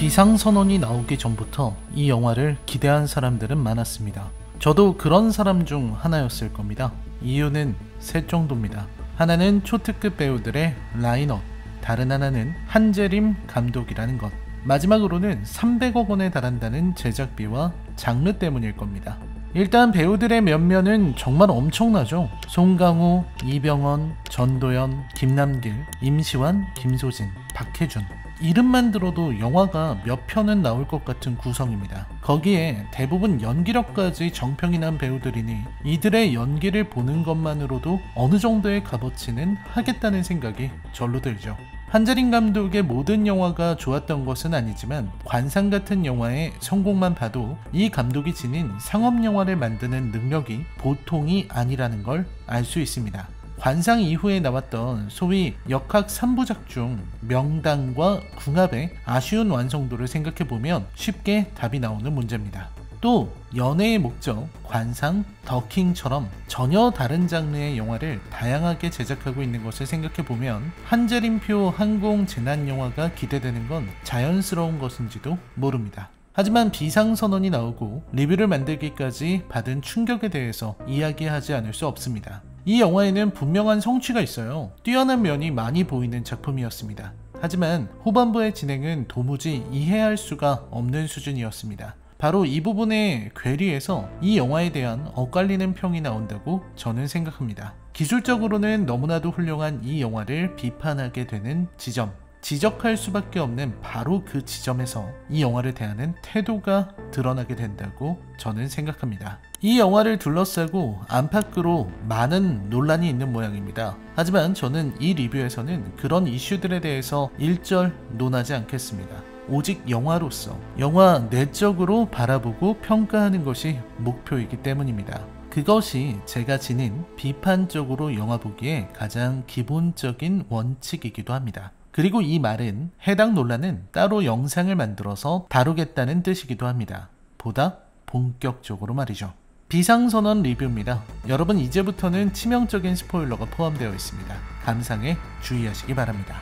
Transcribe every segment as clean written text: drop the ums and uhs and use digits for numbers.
비상선언이 나오기 전부터 이 영화를 기대한 사람들은 많았습니다. 저도 그런 사람 중 하나였을 겁니다. 이유는 셋 정도입니다. 하나는 초특급 배우들의 라인업, 다른 하나는 한재림 감독이라는 것, 마지막으로는 300억 원에 달한다는 제작비와 장르 때문일 겁니다. 일단 배우들의 면면은 정말 엄청나죠. 송강호, 이병헌, 전도연, 김남길, 임시완, 김소진, 박해준. 이름만 들어도 영화가 몇 편은 나올 것 같은 구성입니다. 거기에 대부분 연기력까지 정평이 난 배우들이니 이들의 연기를 보는 것만으로도 어느 정도의 값어치는 하겠다는 생각이 절로 들죠. 한재림 감독의 모든 영화가 좋았던 것은 아니지만 관상 같은 영화의 성공만 봐도 이 감독이 지닌 상업영화를 만드는 능력이 보통이 아니라는 걸 알 수 있습니다. 관상 이후에 나왔던 소위 역학 3부작 중 명당과 궁합의 아쉬운 완성도를 생각해보면 쉽게 답이 나오는 문제입니다. 또 연애의 목적, 관상, 더킹처럼 전혀 다른 장르의 영화를 다양하게 제작하고 있는 것을 생각해보면 한재림표 항공재난영화가 기대되는 건 자연스러운 것인지도 모릅니다. 하지만 비상선언이 나오고 리뷰를 만들기까지 받은 충격에 대해서 이야기하지 않을 수 없습니다. 이 영화에는 분명한 성취가 있어요. 뛰어난 면이 많이 보이는 작품이었습니다. 하지만 후반부의 진행은 도무지 이해할 수가 없는 수준이었습니다. 바로 이 부분의 괴리에서 이 영화에 대한 엇갈리는 평이 나온다고 저는 생각합니다. 기술적으로는 너무나도 훌륭한 이 영화를 비판하게 되는 지점, 지적할 수밖에 없는 바로 그 지점에서 이 영화를 대하는 태도가 드러나게 된다고 저는 생각합니다. 이 영화를 둘러싸고 안팎으로 많은 논란이 있는 모양입니다. 하지만 저는 이 리뷰에서는 그런 이슈들에 대해서 일절 논하지 않겠습니다. 오직 영화로서 영화 내적으로 바라보고 평가하는 것이 목표이기 때문입니다. 그것이 제가 지닌 비판적으로 영화 보기에 가장 기본적인 원칙이기도 합니다. 그리고 이 말은 해당 논란은 따로 영상을 만들어서 다루겠다는 뜻이기도 합니다. 보다 본격적으로 말이죠. 비상선언 리뷰입니다. 여러분 이제부터는 치명적인 스포일러가 포함되어 있습니다. 감상에 주의하시기 바랍니다.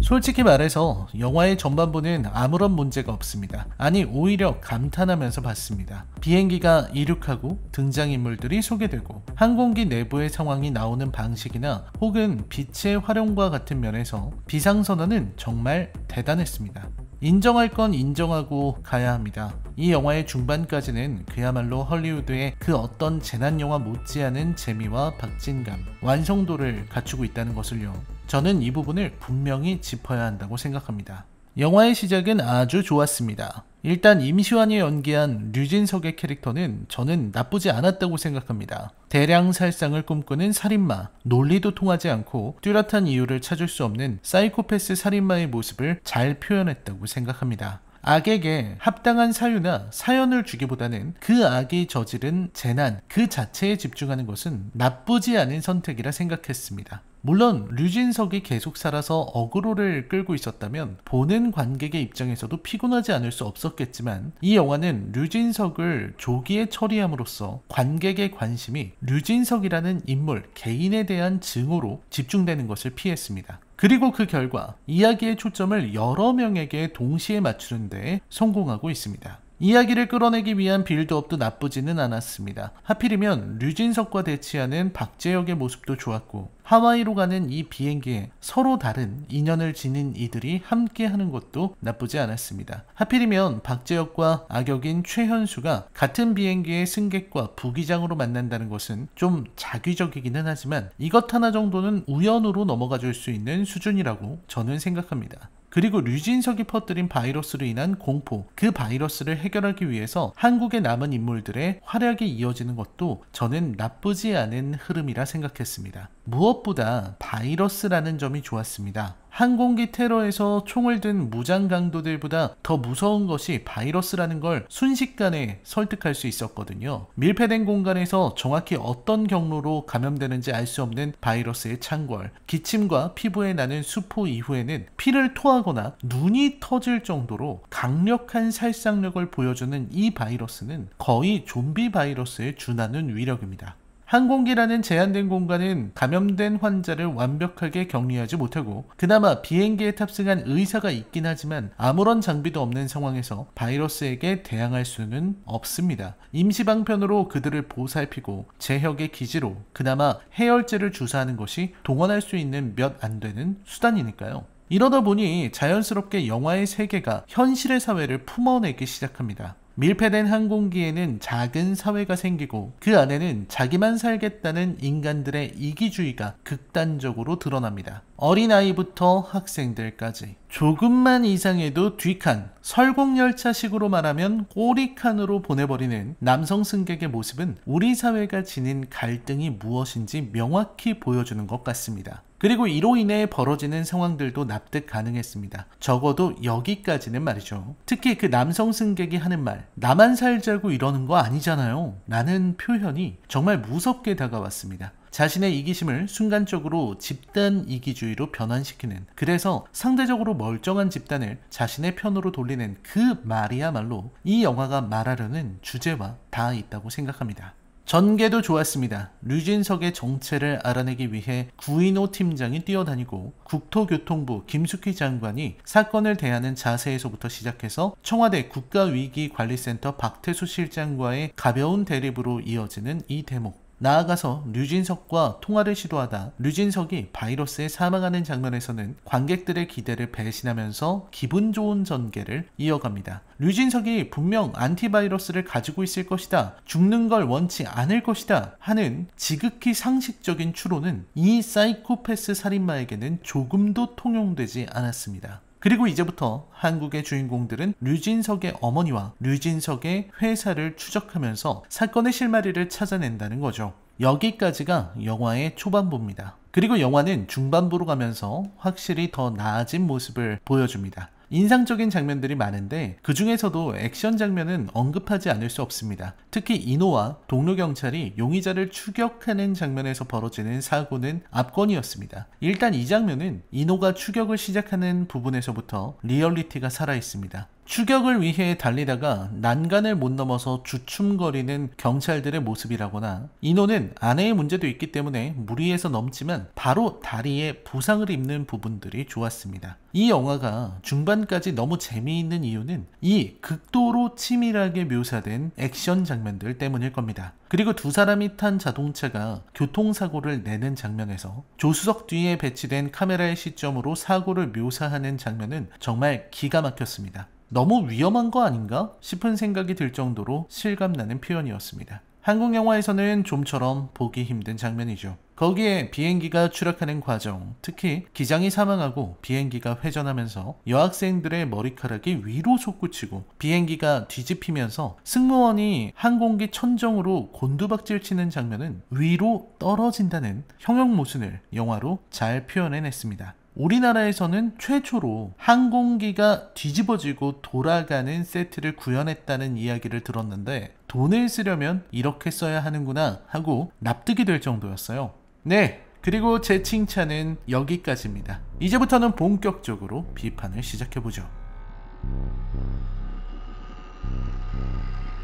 솔직히 말해서 영화의 전반부는 아무런 문제가 없습니다. 아니 오히려 감탄하면서 봤습니다. 비행기가 이륙하고 등장인물들이 소개되고 항공기 내부의 상황이 나오는 방식이나 혹은 빛의 활용과 같은 면에서 비상선언은 정말 대단했습니다. 인정할 건 인정하고 가야 합니다. 이 영화의 중반까지는 그야말로 헐리우드의 그 어떤 재난영화 못지않은 재미와 박진감, 완성도를 갖추고 있다는 것을요. 저는 이 부분을 분명히 짚어야 한다고 생각합니다. 영화의 시작은 아주 좋았습니다. 일단 임시완이 연기한 류진석의 캐릭터는 저는 나쁘지 않았다고 생각합니다. 대량살상을 꿈꾸는 살인마, 논리도 통하지 않고 뚜렷한 이유를 찾을 수 없는 사이코패스 살인마의 모습을 잘 표현했다고 생각합니다. 악에게 합당한 사유나 사연을 주기보다는 그 악이 저지른 재난 그 자체에 집중하는 것은 나쁘지 않은 선택이라 생각했습니다. 물론 류진석이 계속 살아서 어그로를 끌고 있었다면 보는 관객의 입장에서도 피곤하지 않을 수 없었겠지만 이 영화는 류진석을 조기에 처리함으로써 관객의 관심이 류진석이라는 인물, 개인에 대한 증오로 집중되는 것을 피했습니다. 그리고 그 결과 이야기의 초점을 여러 명에게 동시에 맞추는 데 성공하고 있습니다. 이야기를 끌어내기 위한 빌드업도 나쁘지는 않았습니다. 하필이면 류진석과 대치하는 박재혁의 모습도 좋았고 하와이로 가는 이 비행기에 서로 다른 인연을 지닌 이들이 함께하는 것도 나쁘지 않았습니다. 하필이면 박재혁과 악역인 최현수가 같은 비행기의 승객과 부기장으로 만난다는 것은 좀 자기적이기는 하지만 이것 하나 정도는 우연으로 넘어가 줄 수 있는 수준이라고 저는 생각합니다. 그리고 류진석이 퍼뜨린 바이러스로 인한 공포, 그 바이러스를 해결하기 위해서 한국에 남은 인물들의 활약이 이어지는 것도 저는 나쁘지 않은 흐름이라 생각했습니다. 무엇보다 바이러스라는 점이 좋았습니다. 항공기 테러에서 총을 든 무장 강도들보다 더 무서운 것이 바이러스라는 걸 순식간에 설득할 수 있었거든요. 밀폐된 공간에서 정확히 어떤 경로로 감염되는지 알 수 없는 바이러스의 창궐, 기침과 피부에 나는 수포 이후에는 피를 토하거나 눈이 터질 정도로 강력한 살상력을 보여주는 이 바이러스는 거의 좀비 바이러스에 준하는 위력입니다. 항공기라는 제한된 공간은 감염된 환자를 완벽하게 격리하지 못하고 그나마 비행기에 탑승한 의사가 있긴 하지만 아무런 장비도 없는 상황에서 바이러스에게 대항할 수는 없습니다. 임시방편으로 그들을 보살피고 제혁의 기지로 그나마 해열제를 주사하는 것이 동원할 수 있는 몇 안 되는 수단이니까요. 이러다 보니 자연스럽게 영화의 세계가 현실의 사회를 품어내기 시작합니다. 밀폐된 항공기에는 작은 사회가 생기고 그 안에는 자기만 살겠다는 인간들의 이기주의가 극단적으로 드러납니다. 어린아이부터 학생들까지 조금만 이상해도 뒷칸, 설국열차식으로 말하면 꼬리칸으로 보내버리는 남성 승객의 모습은 우리 사회가 지닌 갈등이 무엇인지 명확히 보여주는 것 같습니다. 그리고 이로 인해 벌어지는 상황들도 납득 가능했습니다. 적어도 여기까지는 말이죠. 특히 그 남성 승객이 하는 말, 나만 살자고 이러는 거 아니잖아요 라는 표현이 정말 무섭게 다가왔습니다. 자신의 이기심을 순간적으로 집단 이기주의로 변환시키는, 그래서 상대적으로 멀쩡한 집단을 자신의 편으로 돌리는 그 말이야말로 이 영화가 말하려는 주제와 다 있다고 생각합니다. 전개도 좋았습니다. 류진석의 정체를 알아내기 위해 구인호 팀장이 뛰어다니고 국토교통부 김숙희 장관이 사건을 대하는 자세에서부터 시작해서 청와대 국가위기관리센터 박태수 실장과의 가벼운 대립으로 이어지는 이 대목. 나아가서 류진석과 통화를 시도하다 류진석이 바이러스에 사망하는 장면에서는 관객들의 기대를 배신하면서 기분 좋은 전개를 이어갑니다. 류진석이 분명 안티바이러스를 가지고 있을 것이다, 죽는 걸 원치 않을 것이다 하는 지극히 상식적인 추론은 이 사이코패스 살인마에게는 조금도 통용되지 않았습니다. 그리고 이제부터 한국의 주인공들은 류진석의 어머니와 류진석의 회사를 추적하면서 사건의 실마리를 찾아낸다는 거죠. 여기까지가 영화의 초반부입니다. 그리고 영화는 중반부로 가면서 확실히 더 나아진 모습을 보여줍니다. 인상적인 장면들이 많은데 그 중에서도 액션 장면은 언급하지 않을 수 없습니다. 특히 인호와 동료 경찰이 용의자를 추격하는 장면에서 벌어지는 사고는 압권이었습니다. 일단 이 장면은 인호가 추격을 시작하는 부분에서부터 리얼리티가 살아있습니다. 추격을 위해 달리다가 난간을 못 넘어서 주춤거리는 경찰들의 모습이라거나, 인호는 아내의 문제도 있기 때문에 무리해서 넘지만 바로 다리에 부상을 입는 부분들이 좋았습니다. 이 영화가 중반까지 너무 재미있는 이유는 이 극도로 치밀하게 묘사된 액션 장면들 때문일 겁니다. 그리고 두 사람이 탄 자동차가 교통사고를 내는 장면에서 조수석 뒤에 배치된 카메라의 시점으로 사고를 묘사하는 장면은 정말 기가 막혔습니다. 너무 위험한 거 아닌가 싶은 생각이 들 정도로 실감나는 표현이었습니다. 한국 영화에서는 좀처럼 보기 힘든 장면이죠. 거기에 비행기가 추락하는 과정, 특히 기장이 사망하고 비행기가 회전하면서 여학생들의 머리카락이 위로 솟구치고 비행기가 뒤집히면서 승무원이 항공기 천정으로 곤두박질 치는 장면은 위로 떨어진다는 형용 모순을 영화로 잘 표현해냈습니다. 우리나라에서는 최초로 항공기가 뒤집어지고 돌아가는 세트를 구현했다는 이야기를 들었는데 돈을 쓰려면 이렇게 써야 하는구나 하고 납득이 될 정도였어요. 네, 그리고 제 칭찬은 여기까지입니다. 이제부터는 본격적으로 비판을 시작해보죠.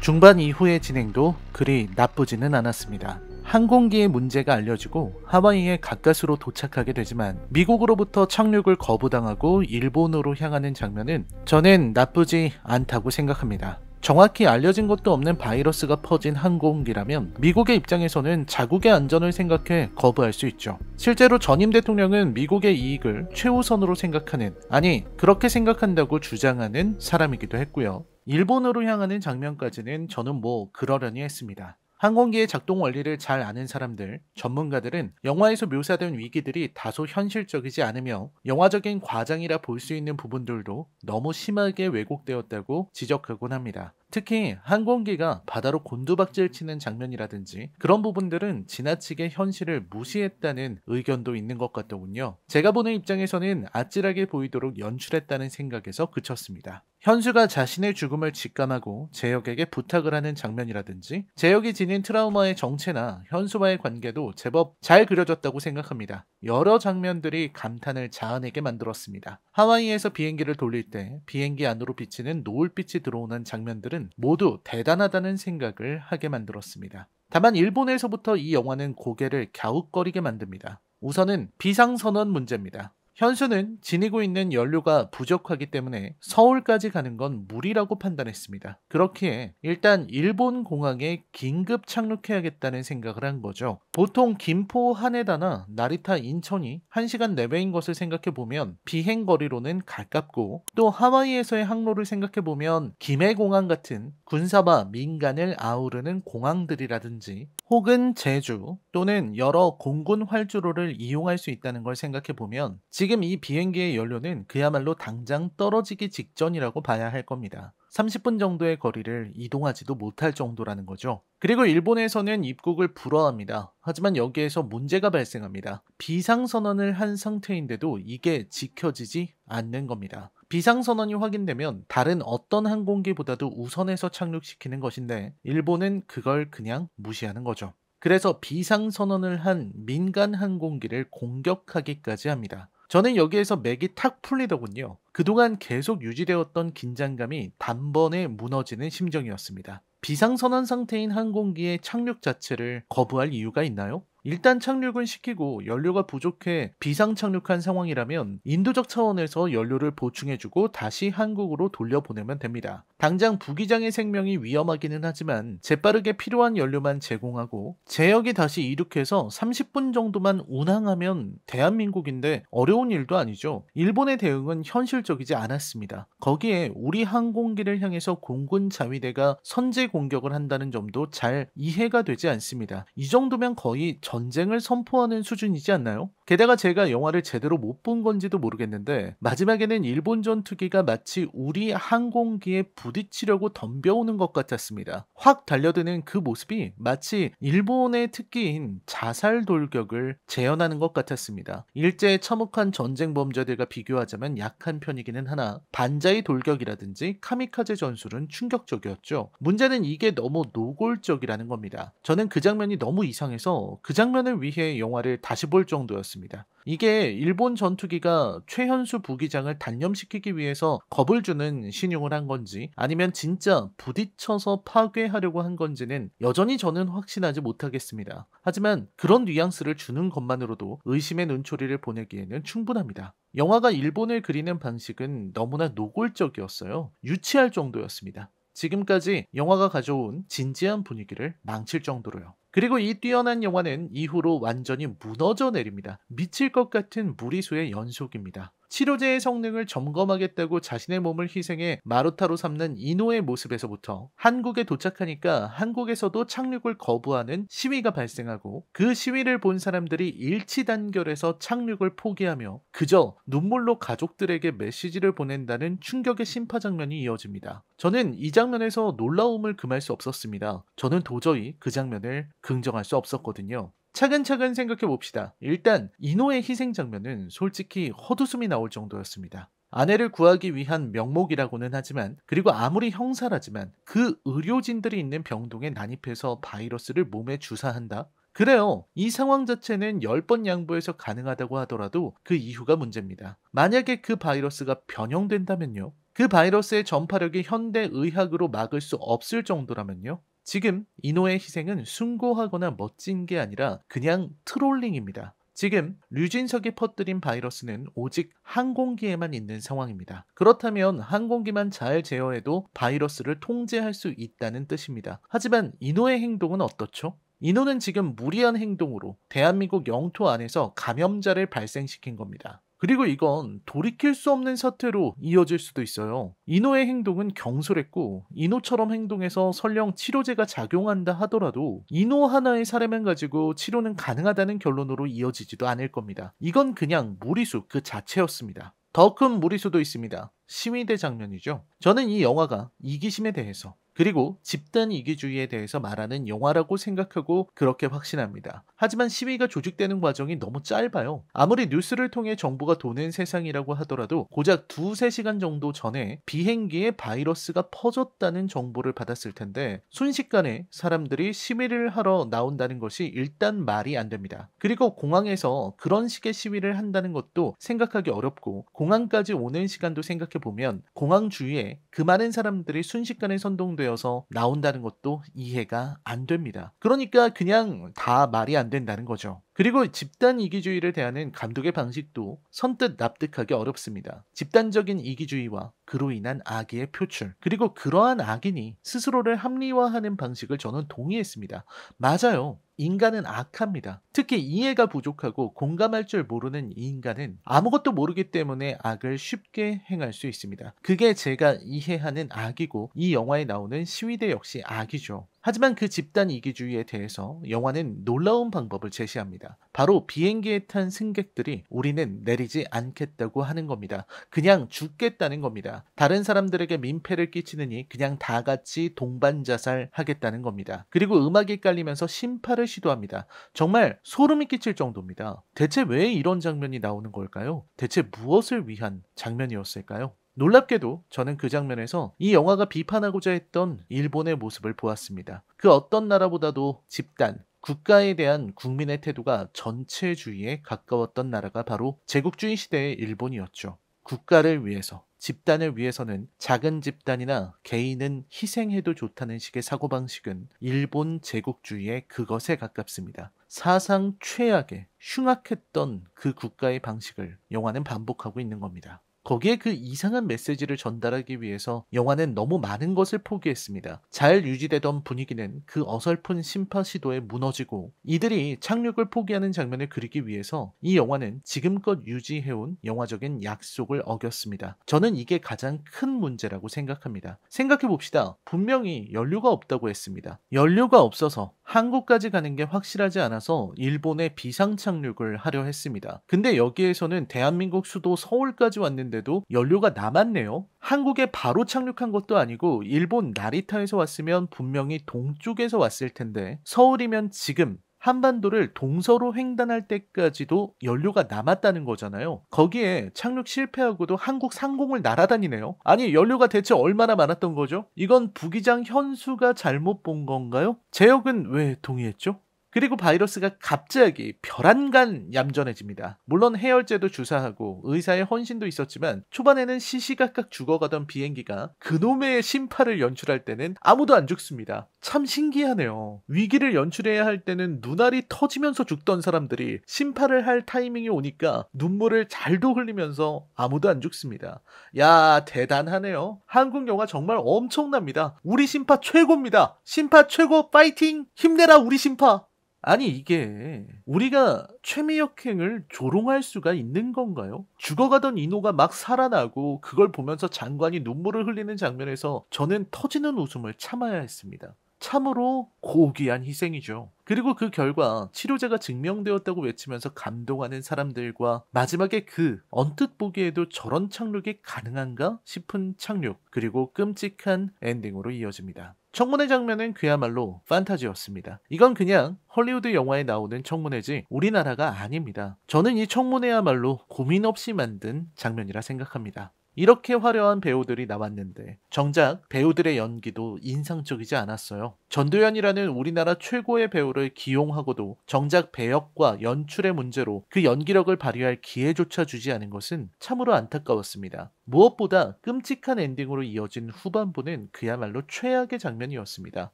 중반 이후의 진행도 그리 나쁘지는 않았습니다. 항공기의 문제가 알려지고 하와이에 가까스로 도착하게 되지만 미국으로부터 착륙을 거부당하고 일본으로 향하는 장면은 저는 나쁘지 않다고 생각합니다. 정확히 알려진 것도 없는 바이러스가 퍼진 항공기라면 미국의 입장에서는 자국의 안전을 생각해 거부할 수 있죠. 실제로 전임 대통령은 미국의 이익을 최우선으로 생각하는, 아니 그렇게 생각한다고 주장하는 사람이기도 했고요. 일본으로 향하는 장면까지는 저는 뭐 그러려니 했습니다. 항공기의 작동 원리를 잘 아는 사람들, 전문가들은 영화에서 묘사된 위기들이 다소 현실적이지 않으며 영화적인 과장이라 볼 수 있는 부분들도 너무 심하게 왜곡되었다고 지적하곤 합니다. 특히 항공기가 바다로 곤두박질 치는 장면이라든지 그런 부분들은 지나치게 현실을 무시했다는 의견도 있는 것 같더군요. 제가 보는 입장에서는 아찔하게 보이도록 연출했다는 생각에서 그쳤습니다. 현수가 자신의 죽음을 직감하고 재혁에게 부탁을 하는 장면이라든지 재혁이 지닌 트라우마의 정체나 현수와의 관계도 제법 잘 그려졌다고 생각합니다. 여러 장면들이 감탄을 자아내게 만들었습니다. 하와이에서 비행기를 돌릴 때 비행기 안으로 비치는 노을빛이 들어오는 장면들은 모두 대단하다는 생각을 하게 만들었습니다. 다만 일본에서부터 이 영화는 고개를 갸웃거리게 만듭니다. 우선은 비상선언 문제입니다. 현수는 지니고 있는 연료가 부족하기 때문에 서울까지 가는 건 무리라고 판단했습니다. 그렇기에 일단 일본 공항에 긴급 착륙해야겠다는 생각을 한 거죠. 보통 김포 하네다나 나리타 인천이 1시간 내외인 것을 생각해보면 비행거리로는 가깝고, 또 하와이에서의 항로를 생각해보면 김해공항 같은 군사와 민간을 아우르는 공항들이라든지 혹은 제주 또는 여러 공군 활주로를 이용할 수 있다는 걸 생각해보면 지금 이 비행기의 연료는 그야말로 당장 떨어지기 직전이라고 봐야 할 겁니다. 30분 정도의 거리를 이동하지도 못할 정도라는 거죠. 그리고 일본에서는 입국을 불허합니다. 하지만 여기에서 문제가 발생합니다. 비상선언을 한 상태인데도 이게 지켜지지 않는 겁니다. 비상선언이 확인되면 다른 어떤 항공기보다도 우선해서 착륙시키는 것인데 일본은 그걸 그냥 무시하는 거죠. 그래서 비상선언을 한 민간 항공기를 공격하기까지 합니다. 저는 여기에서 맥이 탁 풀리더군요. 그동안 계속 유지되었던 긴장감이 단번에 무너지는 심정이었습니다. 비상선언 상태인 항공기의 착륙 자체를 거부할 이유가 있나요? 일단 착륙은 시키고 연료가 부족해 비상 착륙한 상황이라면 인도적 차원에서 연료를 보충해주고 다시 한국으로 돌려보내면 됩니다. 당장 부기장의 생명이 위험하기는 하지만 재빠르게 필요한 연료만 제공하고 제역이 다시 이륙해서 30분 정도만 운항하면 대한민국인데 어려운 일도 아니죠. 일본의 대응은 현실적이지 않았습니다. 거기에 우리 항공기를 향해서 공군 자위대가 선제 공격을 한다는 점도 잘 이해가 되지 않습니다. 이 정도면 거의 전쟁을 선포하는 수준이지 않나요? 게다가 제가 영화를 제대로 못 본 건지도 모르겠는데 마지막에는 일본 전투기가 마치 우리 항공기에 부딪히려고 덤벼오는 것 같았습니다. 확 달려드는 그 모습이 마치 일본의 특기인 자살 돌격을 재현하는 것 같았습니다. 일제에 참혹한 전쟁 범죄들과 비교하자면 약한 편이기는 하나 반자이 돌격이라든지 카미카제 전술은 충격적이었죠. 문제는 이게 너무 노골적이라는 겁니다. 저는 그 장면이 너무 이상해서 그 장면을 위해 영화를 다시 볼 정도였습니다. 이게 일본 전투기가 최현수 부기장을 단념시키기 위해서 겁을 주는 신용을 한 건지 아니면 진짜 부딪혀서 파괴하려고 한 건지는 여전히 저는 확신하지 못하겠습니다. 하지만 그런 뉘앙스를 주는 것만으로도 의심의 눈초리를 보내기에는 충분합니다. 영화가 일본을 그리는 방식은 너무나 노골적이었어요. 유치할 정도였습니다. 지금까지 영화가 가져온 진지한 분위기를 망칠 정도로요. 그리고 이 뛰어난 영화는 이후로 완전히 무너져 내립니다. 미칠 것 같은 무리수의 연속입니다. 치료제의 성능을 점검하겠다고 자신의 몸을 희생해 마루타로 삼는 이노의 모습에서부터 한국에 도착하니까 한국에서도 착륙을 거부하는 시위가 발생하고 그 시위를 본 사람들이 일치단결해서 착륙을 포기하며 그저 눈물로 가족들에게 메시지를 보낸다는 충격의 심파 장면이 이어집니다. 저는 이 장면에서 놀라움을 금할 수 없었습니다. 저는 도저히 그 장면을 긍정할 수 없었거든요. 차근차근 생각해 봅시다. 일단 이노의 희생 장면은 솔직히 헛웃음이 나올 정도였습니다. 아내를 구하기 위한 명목이라고는 하지만 그리고 아무리 형사라지만 그 의료진들이 있는 병동에 난입해서 바이러스를 몸에 주사한다? 그래요. 이 상황 자체는 10번 양보해서 가능하다고 하더라도 그 이유가 문제입니다. 만약에 그 바이러스가 변형된다면요? 그 바이러스의 전파력이 현대 의학으로 막을 수 없을 정도라면요? 지금 이노의 희생은 숭고하거나 멋진 게 아니라 그냥 트롤링입니다. 지금 류진석이 퍼뜨린 바이러스는 오직 항공기에만 있는 상황입니다. 그렇다면 항공기만 잘 제어해도 바이러스를 통제할 수 있다는 뜻입니다. 하지만 이노의 행동은 어떻죠? 이노는 지금 무리한 행동으로 대한민국 영토 안에서 감염자를 발생시킨 겁니다. 그리고 이건 돌이킬 수 없는 사태로 이어질 수도 있어요. 이노의 행동은 경솔했고 이노처럼 행동해서 설령 치료제가 작용한다 하더라도 이노 하나의 사례만 가지고 치료는 가능하다는 결론으로 이어지지도 않을 겁니다. 이건 그냥 무리수 그 자체였습니다. 더 큰 무리수도 있습니다. 시위대 장면이죠. 저는 이 영화가 이기심에 대해서 그리고 집단 이기주의에 대해서 말하는 영화라고 생각하고 그렇게 확신합니다. 하지만 시위가 조직되는 과정이 너무 짧아요. 아무리 뉴스를 통해 정보가 도는 세상이라고 하더라도 고작 2-3시간 정도 전에 비행기에 바이러스가 퍼졌다는 정보를 받았을 텐데 순식간에 사람들이 시위를 하러 나온다는 것이 일단 말이 안 됩니다. 그리고 공항에서 그런 식의 시위를 한다는 것도 생각하기 어렵고 공항까지 오는 시간도 생각해보면 공항 주위에 그 많은 사람들이 순식간에 선동되어 되어서 나온다는 것도 이해가 안 됩니다. 그러니까 그냥 다 말이 안 된다는 거죠. 그리고 집단 이기주의를 대하는 감독의 방식도 선뜻 납득하기 어렵습니다. 집단적인 이기주의와 그로 인한 악의의 표출, 그리고 그러한 악인이 스스로를 합리화하는 방식을 저는 동의했습니다. 맞아요. 인간은 악합니다. 특히 이해가 부족하고 공감할 줄 모르는 이 인간은 아무것도 모르기 때문에 악을 쉽게 행할 수 있습니다. 그게 제가 이해하는 악이고 이 영화에 나오는 시위대 역시 악이죠. 하지만 그 집단 이기주의에 대해서 영화는 놀라운 방법을 제시합니다. 바로 비행기에 탄 승객들이 우리는 내리지 않겠다고 하는 겁니다. 그냥 죽겠다는 겁니다. 다른 사람들에게 민폐를 끼치느니 그냥 다 같이 동반 자살하겠다는 겁니다. 그리고 음악이 깔리면서 심파를 시도합니다. 정말 소름이 끼칠 정도입니다. 대체 왜 이런 장면이 나오는 걸까요? 대체 무엇을 위한 장면이었을까요? 놀랍게도 저는 그 장면에서 이 영화가 비판하고자 했던 일본의 모습을 보았습니다. 그 어떤 나라보다도 집단, 국가에 대한 국민의 태도가 전체주의에 가까웠던 나라가 바로 제국주의 시대의 일본이었죠. 국가를 위해서, 집단을 위해서는 작은 집단이나 개인은 희생해도 좋다는 식의 사고방식은 일본 제국주의의 그것에 가깝습니다. 사상 최악의 흉악했던 그 국가의 방식을 영화는 반복하고 있는 겁니다. 거기에 그 이상한 메시지를 전달하기 위해서 영화는 너무 많은 것을 포기했습니다. 잘 유지되던 분위기는 그 어설픈 심파 시도에 무너지고 이들이 착륙을 포기하는 장면을 그리기 위해서 이 영화는 지금껏 유지해온 영화적인 약속을 어겼습니다. 저는 이게 가장 큰 문제라고 생각합니다. 생각해봅시다. 분명히 연료가 없다고 했습니다. 연료가 없어서 한국까지 가는 게 확실하지 않아서 일본에 비상 착륙을 하려 했습니다. 근데 여기에서는 대한민국 수도 서울까지 왔는데도 연료가 남았네요. 한국에 바로 착륙한 것도 아니고 일본 나리타에서 왔으면 분명히 동쪽에서 왔을 텐데 서울이면 지금 한반도를 동서로 횡단할 때까지도 연료가 남았다는 거잖아요. 거기에 착륙 실패하고도 한국 상공을 날아다니네요. 아니, 연료가 대체 얼마나 많았던 거죠? 이건 부기장 현수가 잘못 본 건가요? 제역은 왜 동의했죠? 그리고 바이러스가 갑자기 별안간 얌전해집니다. 물론 해열제도 주사하고 의사의 헌신도 있었지만 초반에는 시시각각 죽어가던 비행기가 그놈의 심파를 연출할 때는 아무도 안 죽습니다. 참 신기하네요. 위기를 연출해야 할 때는 눈알이 터지면서 죽던 사람들이 심파를 할 타이밍이 오니까 눈물을 잘도 흘리면서 아무도 안 죽습니다. 야, 대단하네요. 한국 영화 정말 엄청납니다. 우리 심파 최고입니다. 심파 최고, 파이팅! 힘내라 우리 심파! 아니, 이게 우리가 최미역행을 조롱할 수가 있는 건가요? 죽어가던 인호가 막 살아나고 그걸 보면서 장관이 눈물을 흘리는 장면에서 저는 터지는 웃음을 참아야 했습니다. 참으로 고귀한 희생이죠. 그리고 그 결과 치료제가 증명되었다고 외치면서 감동하는 사람들과 마지막에 그 언뜻 보기에도 저런 착륙이 가능한가 싶은 착륙, 그리고 끔찍한 엔딩으로 이어집니다. 청문회 장면은 그야말로 판타지였습니다. 이건 그냥 헐리우드 영화에 나오는 청문회지 우리나라가 아닙니다. 저는 이 청문회야말로 고민 없이 만든 장면이라 생각합니다. 이렇게 화려한 배우들이 나왔는데 정작 배우들의 연기도 인상적이지 않았어요. 전도연이라는 우리나라 최고의 배우를 기용하고도 정작 배역과 연출의 문제로 그 연기력을 발휘할 기회조차 주지 않은 것은 참으로 안타까웠습니다. 무엇보다 끔찍한 엔딩으로 이어진 후반부는 그야말로 최악의 장면이었습니다.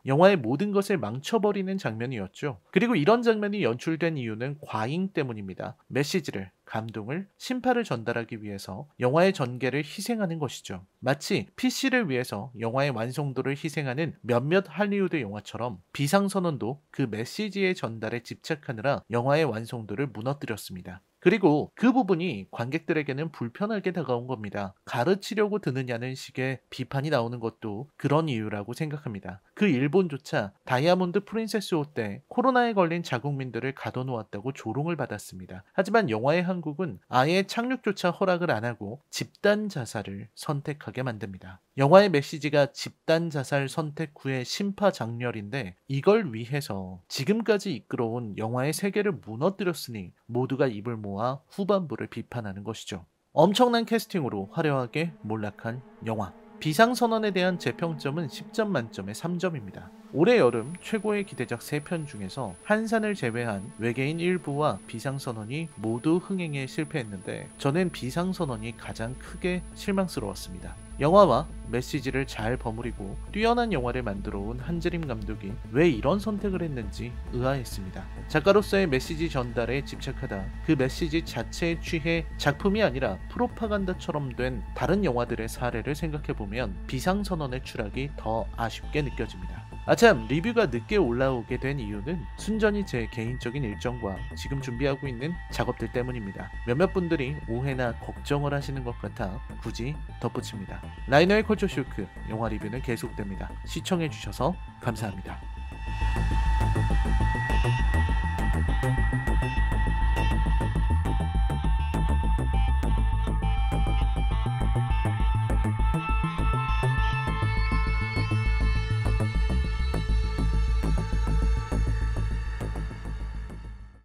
영화의 모든 것을 망쳐버리는 장면이었죠. 그리고 이런 장면이 연출된 이유는 과잉 때문입니다. 메시지를, 감동을, 심파를 전달하기 위해서 영화의 전개를 희생하는 것이죠. 마치 PC를 위해서 영화의 완성도를 희생하는 몇몇 할리우드 영화처럼 비상선언도 그 메시지의 전달에 집착하느라 영화의 완성도를 무너뜨렸습니다. 그리고 그 부분이 관객들에게는 불편하게 다가온 겁니다. 가르치려고 드느냐는 식의 비판이 나오는 것도 그런 이유라고 생각합니다. 그 일본조차 다이아몬드 프린세스 호 때 코로나에 걸린 자국민들을 가둬놓았다고 조롱을 받았습니다. 하지만 영화의 한국은 아예 착륙조차 허락을 안 하고 집단 자살을 선택하게 만듭니다. 영화의 메시지가 집단 자살 선택 후의 심파 장렬인데 이걸 위해서 지금까지 이끌어온 영화의 세계를 무너뜨렸으니 모두가 입을 모아 후반부를 비판하는 것이죠. 엄청난 캐스팅으로 화려하게 몰락한 영화. 비상선언에 대한 제 평점은 10점 만점에 3점입니다. 올해 여름 최고의 기대작 3편 중에서 한산을 제외한 외계인 일부와 비상선언이 모두 흥행에 실패했는데 저는 비상선언이 가장 크게 실망스러웠습니다. 영화와 메시지를 잘 버무리고 뛰어난 영화를 만들어 온 한재림 감독이 왜 이런 선택을 했는지 의아했습니다. 작가로서의 메시지 전달에 집착하다 그 메시지 자체에 취해 작품이 아니라 프로파간다처럼 된 다른 영화들의 사례를 생각해보면 비상선언의 추락이 더 아쉽게 느껴집니다. 아참, 리뷰가 늦게 올라오게 된 이유는 순전히 제 개인적인 일정과 지금 준비하고 있는 작업들 때문입니다. 몇몇 분들이 오해나 걱정을 하시는 것 같아 굳이 덧붙입니다. 라이너의 컬처쇼크 영화 리뷰는 계속됩니다. 시청해주셔서 감사합니다.